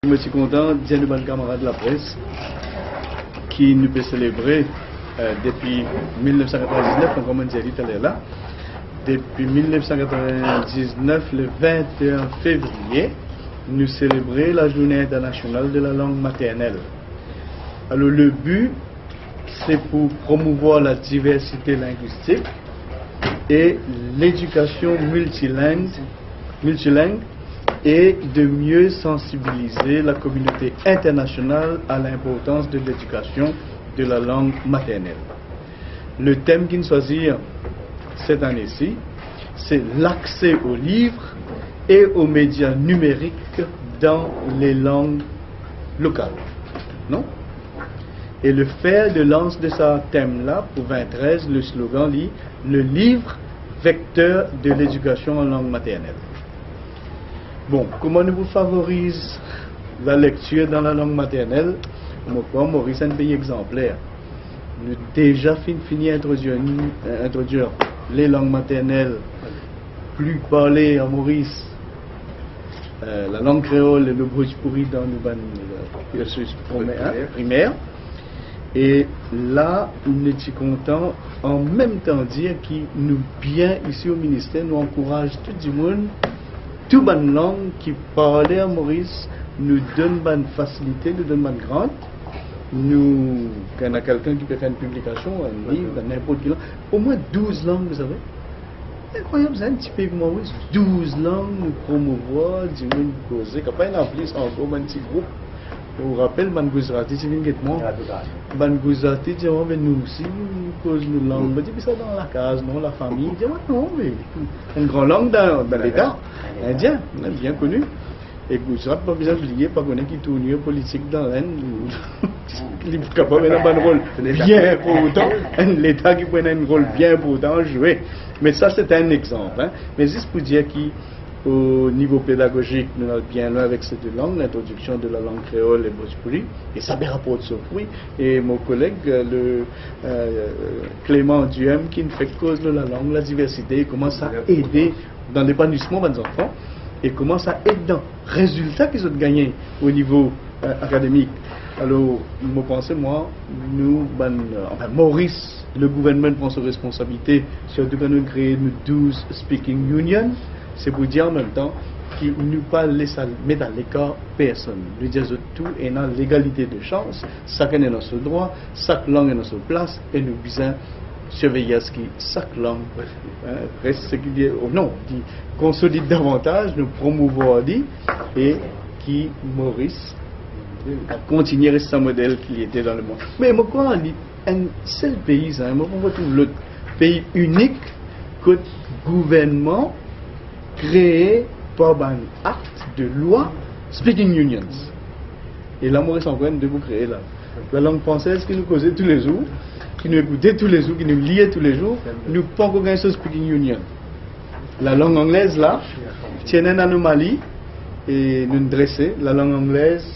Je suis content de dire nos camarades de la presse qui nous peut célébrer depuis 1999, comme on dit tout à l'heure là, depuis 1999, le 21 février, nous célébrons la journée internationale de la langue maternelle. Alors le but, c'est pour promouvoir la diversité linguistique et l'éducation multilingue et de mieux sensibiliser la communauté internationale à l'importance de l'éducation de la langue maternelle. Le thème qu'il choisit cette année-ci, c'est l'accès aux livres et aux médias numériques dans les langues locales. Non? Et le fer de lance de ce thème-là, pour 2013, le slogan dit « Le livre vecteur de l'éducation en langue maternelle ». Bon, comment nous favorisons la lecture dans la langue maternelle? Maurice est un pays exemplaire. Nous avons déjà fini d'introduire les langues maternelles plus parlées à Maurice, la langue créole et le bhojpuri dans nos primaires. Et là, nous sommes contents en même temps dire que nous, bien ici au ministère, nous encourageons tout le monde, toute bonne langue qui parlait à Maurice, nous donne bonne facilité, nous donne bonne grande. Nous, quand il y a quelqu'un qui peut faire une publication, un livre, n'importe quelle langue, au moins 12 langues, vous savez. Incroyable, c'est un petit pays comme Maurice, 12 langues, nous promouvoir, du monde causer, quand pas en plus encore un petit groupe. Je vous rappelle, Ban Gujarati, c'est une guettement. Ban Gujarati, dit, on va nous aussi, nous cause nos langues. On dit, ça dans la case, non, la famille. Dit, non, mais une grande langue dans l'État indien, bien connu. Et Gujarat, pas besoin d'oublier, pas connaître qui tourne politique dans l'Inde. Il est capable d'avoir un rôle bien important. L'État qui prend un rôle bien important à jouer. Mais ça, c'est un exemple. Hein. Mais juste pour dire qu'au niveau pédagogique, nous sommes bien loin avec cette langue, l'introduction de la langue créole et bhojpuri, et ça me rapporte ce fruit. Et mon collègue, le Clément Duhem, qui nous fait cause de la langue, la diversité, commence à aider dans l'épanouissement de nos enfants, et commence à aider dans les résultats qu'ils ont gagnés au niveau académique. Alors, je pense, nous, enfin, Maurice, le gouvernement prend ses responsabilités, surtout quand nous créons 12 speaking unions, c'est pour dire en même temps qu'il ne pas laisser mettre à l'écart personne. Nous disons tout est dans l'égalité de chance, chacun est dans son droit, chaque langue est dans sa place, et nous besoin surveiller ce qui chaque langue reste ce qu'il dit, non, qui consolide davantage, nous promouvoir dit, et qui Maurice a continué à rester un modèle qu'il était dans le monde. Mais moi, quand on dit un seul pays, moi, on retrouve l'autre pays unique que le gouvernement créé par un acte de loi speaking unions. Et là, Maurice encore de vous créer là. La langue française qui nous causait tous les jours, qui nous écoutait tous les jours, qui nous liait tous les jours, nous ne pouvons pas gagner ce speaking union. La langue anglaise là, tient une anomalie et nous dresser la langue anglaise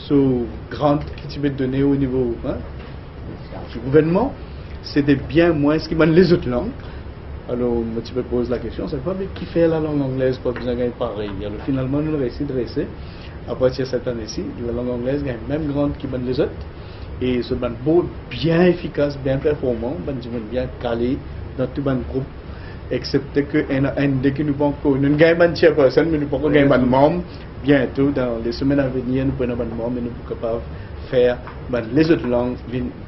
so grande qui tu peux donner au niveau du gouvernement, c'était bien moins ce qui mène les autres langues. Alors, tu peux poser la question, c'est pas mais qui fait la langue anglaise pas besoin de gagner pareil. Alors finalement, nous avons essayé de dresser, à partir de cette année-ci, la langue anglaise gagne même grande qui mène les autres. Et ce ban beau, bien efficace, bien performant, bien calé dans tout le groupe. Excepté que dès que nous pouvons nous gagnons une chairperson, mais nous pouvons gagner un membre. Bientôt, dans les semaines à venir, nous prenons un membre, mais nous sommes capables de faire les autres langues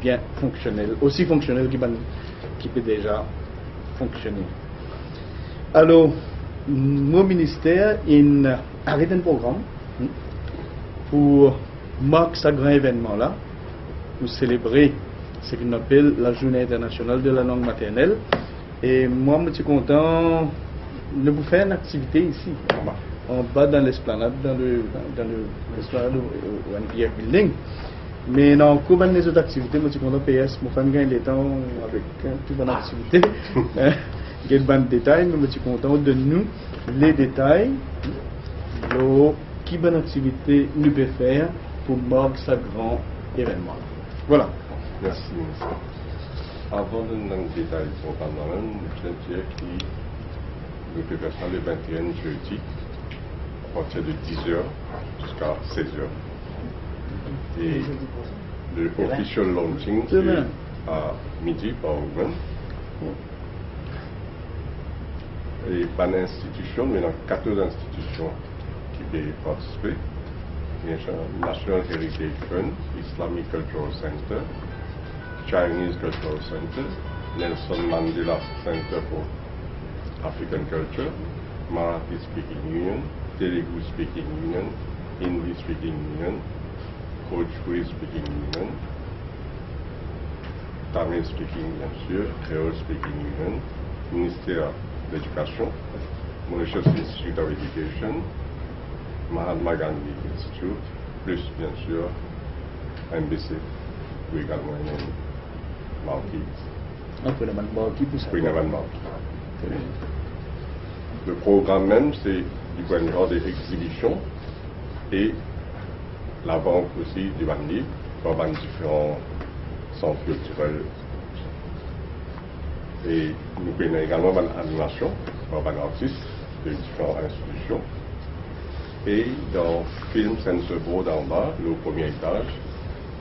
bien fonctionnelles, aussi fonctionnelles qui peut déjà fonctionner. Alors, mon ministère arrête un programme pour marquer ce grand événement-là, pour célébrer ce qu'on appelle la Journée internationale de la langue maternelle. Et moi, je suis content de vous faire une activité ici, en bas dans l'esplanade, dans l'esplanade One Building. Mais dans le cours des autres activités, je suis content de PS, mon famille gagne les temps avec toute bonne activité. Il y a de bons détails, mais je suis content de nous les détails, qui bonne activité nous peut faire pour marquer ce grand événement. Voilà. Merci, ministre. Avant de nous dans le détail de son panorama, je voudrais dire que nous devons faire le 21 jeudi, partir de 10h jusqu'à 16h. Et le official launching, c'est à midi par Women. Et par l'institution, mais dans 14 institutions qui peuvent participer. Il y a National Heritage Fund, Islamic Cultural Center, Chinese Cultural Center, Nelson Mandela Center for African Culture, Marathi Speaking Union, Telugu Speaking Union, Hindi Speaking Union, Bhojpuri Speaking Union, Tamil Speaking bien sûr, Creole Speaking Union, Ministère de l'Éducation, Mauritius Institute of Education, Mahatma Gandhi Institute, plus bien sûr MBC, ou également une Marquis. Le programme même, c'est du point de vue des exhibitions et la vente aussi du livre dans différents centres culturels. Et nous prenons également une animation par des artistes de différentes institutions. Et dans Film Censor Board en bas, le premier étage,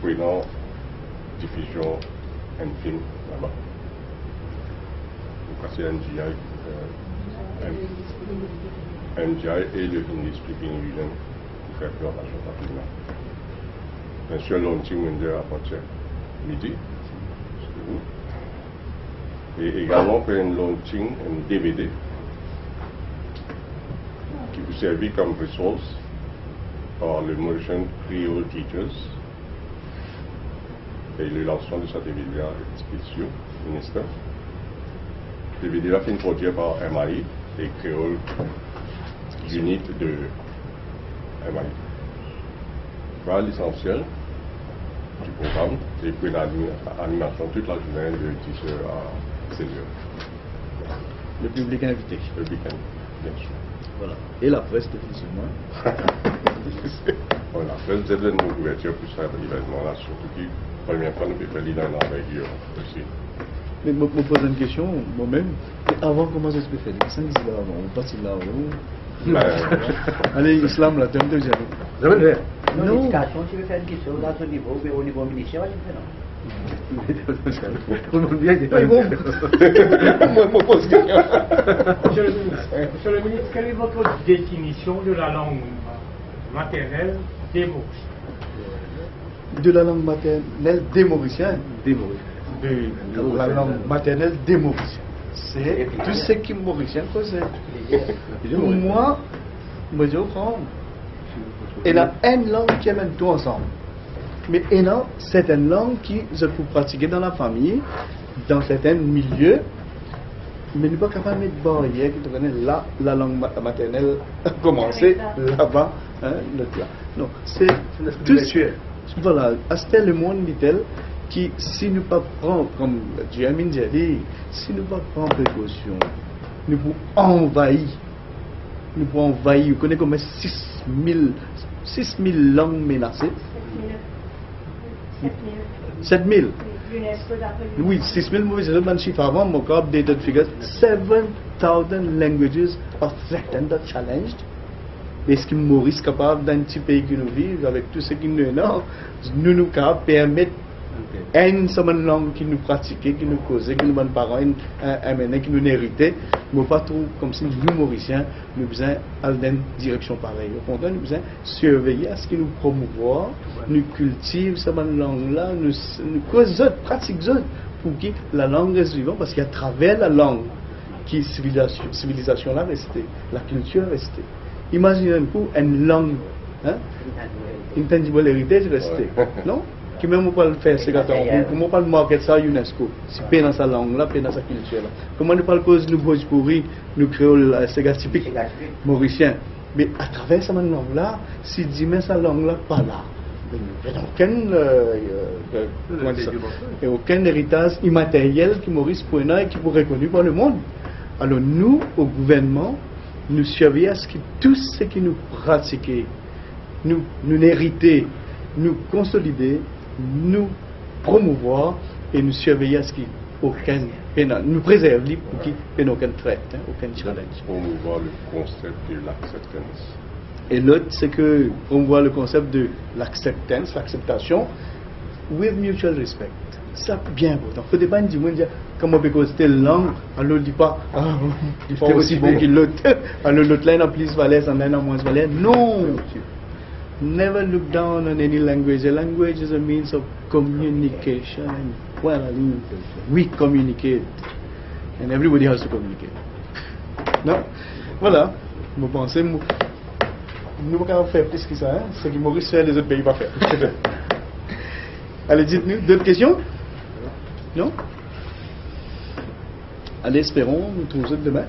prenons diffusion un film là-bas. Donc c'est MGI et le Hindi Speaking Union qui fait plus d'argent rapidement. Bien sûr, launching window à partir de midi. Et également pour un launching, un DVD qui vous servit comme ressource par le Mauritian Creole Teachers. Et le lancement de cette DVD est spécial, ministère. Le DVD là est produit par MAI et Creole Unit de MAI. Voilà l'essentiel du programme et puis l'animation toute la journée de 10h à 16h. Le public invité. Le public invité, bien sûr. Voilà. Et la presse, définitivement. Bon, la presse, c'est une couverture pour cet événement-là, surtout que la première fois, nous pouvons faire l'île en Norvège aussi. Mais je me pose une question, moi-même. Avant, comment ça se peut faire? Ça me dit là avant, on passe là avant. Allez, l'islam, là, tu me dis. Non, l'éducation, tu veux faire une question dans ce niveau, mais au niveau ministère, tu fais non. Monsieur le ministre, quelle est votre définition de la langue maternelle des Mauriciens? De la langue maternelle des Mauriciens. De la langue maternelle des Mauriciens. C'est tout ce qui est mauricien possède. Pour moi, je prends. Il y a une langue qui amène tout ensemble. Mais il y a certaines langues qui je peux pratiquer dans la famille, dans certains milieux, mais nous ne sommes pas capables de mettre barrière qui te connaît là, la langue maternelle a commencé, là-bas, l'autre là. Non, c'est tout. Voilà, c'est le monde dit-elle qui, si nous ne pas prendre, comme Diamine dit, si nous ne pas prendre précaution, nous pouvons envahir. Nous pouvons envahir. Vous connaissez comme 6000 langues menacées. 7000. Oui, 6000 movies, c'est un chiffre avant, mon corps updated figures. 7,000 languages are threatened or challenged. Est-ce que Maurice est capable d'un petit pays qui nous vit, avec tout ce qui nous est là, nous capables de permettre une seule langue qui nous pratiquait, qui nous causait, qui nous bonnes parents, qui nous héritait, mais pas trop comme si nous, Mauriciens, nous besoin aller dans une direction pareille. Au contraire, nous besoin surveiller à ce qui nous promouvoir, nous cultive cette langue-là, nous cause d'autres, pratique d'autres, pour que la langue reste vivante, parce qu'à travers la langue, qui civilisation-là restée, la culture restée. Imaginez-vous une langue, intangible héritage resté, non? Qui même pas le faire, c'est comment pas le market ça à UNESCO, si pas dans sa langue là, pas dans sa culture là. Comment ne pas le cause nous Bhojpuri, nous créoles, c'est typique mauricien. Mais à travers cette langue là, si dit mais sa langue là pas là, aucun héritage immatériel qui Maurice prenait et qui pourrait reconnu par le monde. Alors nous, au gouvernement, nous surveillons à ce que tout ce qui nous pratiquait, nous hériter, nous consolider, nous promouvoir et nous surveiller à ce qu'il n'y ait aucun pénal, nous préserver pour qu'il n'y ait aucun trait, aucun challenge. Promouvoir le concept de l'acceptance. Et l'autre, c'est que on voit le concept de l'acceptance, l'acceptation, with mutual respect. Ça, bien important. Il ne faut pas dire, comme on peut causer telle langue, alors dit pas, il faut aussi bon que l'autre. Alors l'autre là, il a plus valeur, il a moins valeur. Non! Never look down on any language. A language is a means of communication. Well, I mean, we communicate. And everybody has to communicate. Non? Voilà. Vous pensez, nous ne pouvons pas faire plus que ça. Hein? Ce que Maurice fait, les autres pays ne peuvent pas faire. Allez, dites-nous, d'autres questions? Non? Allez, espérons, nous trouvons demain.